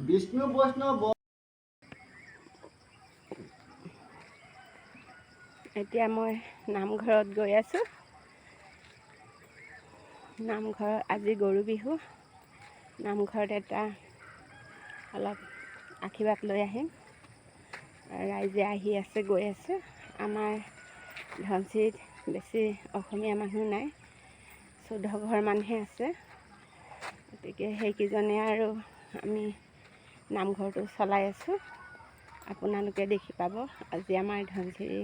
বিষ্ণু বৈষ্ণৱ। এতিয়া মই নামঘৰত গৈ আছোঁ। নামঘৰত আজি গৰু বিহু। নামঘৰত এটা অলপ আশীৰ্বাদ লৈ আহিম। ৰাইজে আহি আছে, গৈ আছে। আমাৰ ধনচিৰিত বেছি অসমীয়া মানুহ নাই, 14 ঘৰ মানুহে আছে। গতিকে সেইকেইজনে আৰু আমি নামঘৰটো চলাই আছোঁ। আপোনালোকে দেখি পাব আজি আমাৰ ধনচিৰি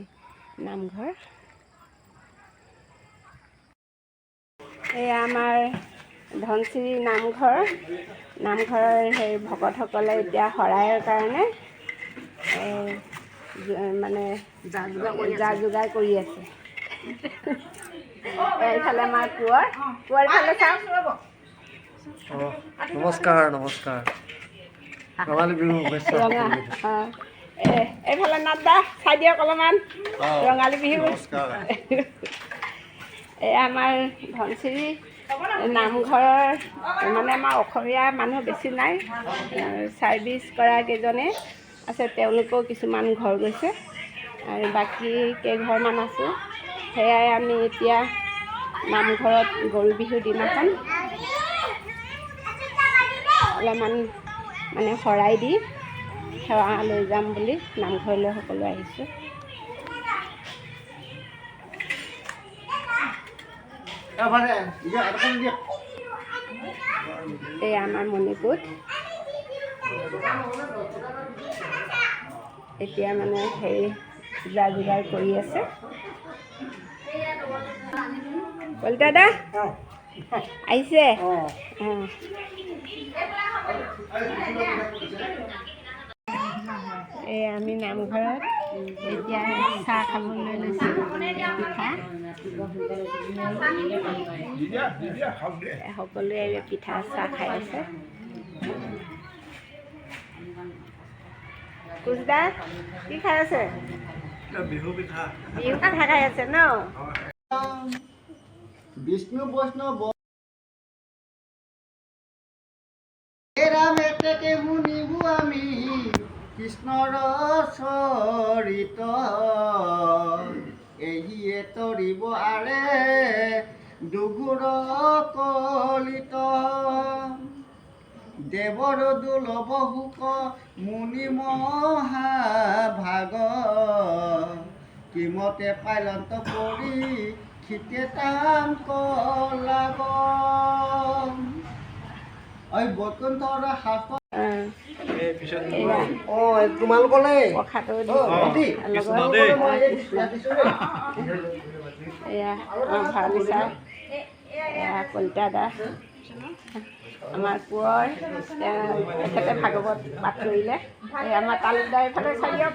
নামঘৰ। এয়া আমাৰ ধনচিৰি নামঘৰ। নামঘৰৰ সেই ভকতসকলে এতিয়া শৰাইৰ কাৰণে মানে যা যোগাৰ কৰি আছে। এইফালে আমাৰ কোঁৱৰ ফালে চাওক। নমস্কাৰ নমস্কাৰ। ৰঙালী বিহু শুভেচ্ছা। এইফালে নাথদা চাই দিয়ক অলপমান ৰঙালী বিহু। এয়া আমাৰ ধনচিৰি নামঘৰৰ মানে আমাৰ অসমীয়া মানুহ বেছি নাই, ছাৰ্ভিচ কৰা কেইজনে আছে, তেওঁলোকেও কিছুমান ঘৰ গৈছে আৰু বাকী কেইঘৰমান আছোঁ। সেয়াই আমি এতিয়া নামঘৰত গৰু বিহুৰ দিনাখন অলপমান মানে শৰাই দি সেৱা লৈ যাম বুলি নামঘৰলৈ সকলো আহিছোঁ। এই আমাৰ মণিপুৰ এতিয়া মানে হেৰি যা যোগাৰ কৰি আছে। কলিতা দা আহিছে। এই আমি নামঘৰত এতিয়া চাহ খাবলৈ লৈছোঁ। পিঠা সকলোৱে পিঠা চাহ খাই আছে। কোচদা কি খাই আছে? বিহু পিঠা খাই আছে ন? বিষ্ণু বৈষ্ণৱ শুনিব আমি কৃষ্ণৰ চৰিত, এহিয়ে তৰিব আৰে দুগুৰ কলিত। দেৱৰ দুলভ সুখ মুনি মহাভাগ, কিমতে পাইলন্ত পৰি শীতে তাম কলাগ। বৈকুণ্ঠৰ হাত তোমালোকলে কলিতা দা আমাৰ কোঁৱৰ, তেখেতে ভাগৱত পাঠ কৰিলে। আমাৰ তালুকদাৰ এইফালে চাই দিয়ক।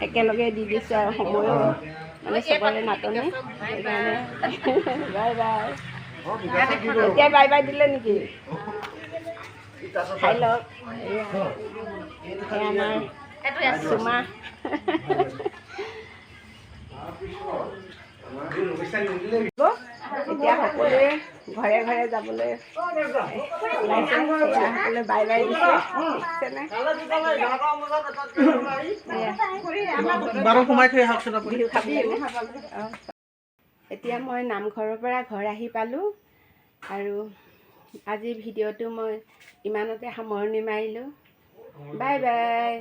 একেলগে দি দিছোঁ আৰু সময়ো মানে চবৰে নাটনি, সেইকাৰণে বাই বাই। এতিয়া বাই বাই দিলে নেকি? খাই লওক। আমাৰ চুমা এতিয়া সকলোৱে ঘৰে ঘৰে যাবলৈ ওলাইছে। সকলোৱে বাই বাই দিছে। এতিয়া মই নামঘৰৰ পৰা ঘৰ আহি পালোঁ আৰু আজিৰ ভিডিঅ'টো মই ইমানতে সামৰণি মাৰিলোঁ। Bye bye.